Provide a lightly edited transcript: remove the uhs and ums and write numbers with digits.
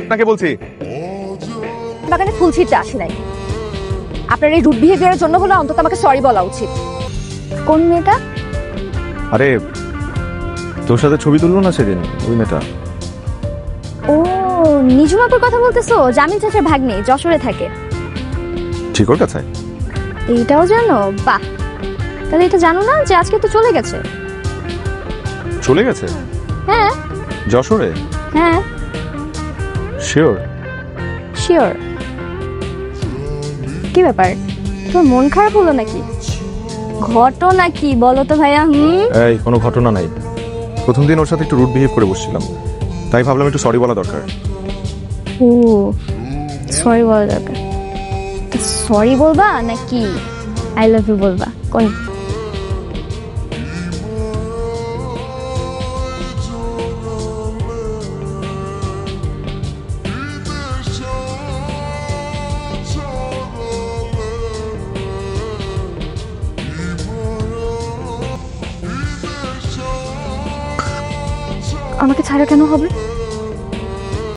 আপনাকে বলছি বাগানে ফুল ছিঁড়তে আসি নাই। আপনার এই রুড বিহেভিয়ারের জন্য হলো অন্তত আমাকে সরি বলা উচিত। কোন মেয়েটা? আরে তোর সাথে ছবি তুললো না সেদিন ওই মেয়েটা। ও নিজুমাপুর কথা বলতেছো? জামিল চাচার ভাগ্নে, যশোরে থাকে। ঠিক ওর কাছে এইটাও জানো? বাহ, তাহলে এটা জানো না যে আজকে তো চলে গেছে? চলে গেছে? হ্যাঁ যশোরে? হ্যাঁ শিওর? শিওর। কি ব্যাপার, তোর মন খারাপ হলো নাকি? ঘটনা কি বলো তো ভাইয়া? এই কোনো ঘটনা নাই, প্রথম দিন ওর সাথে একটু রুড বিহেভ করে বসছিলাম, তাই ভাবলাম একটু সরি বলা দরকার। ও সরি বলা দরকার। সরি বলবা নাকি আই লাভ ইউ বলবা? কোন? আমাকে ছাড়া কেন হবে?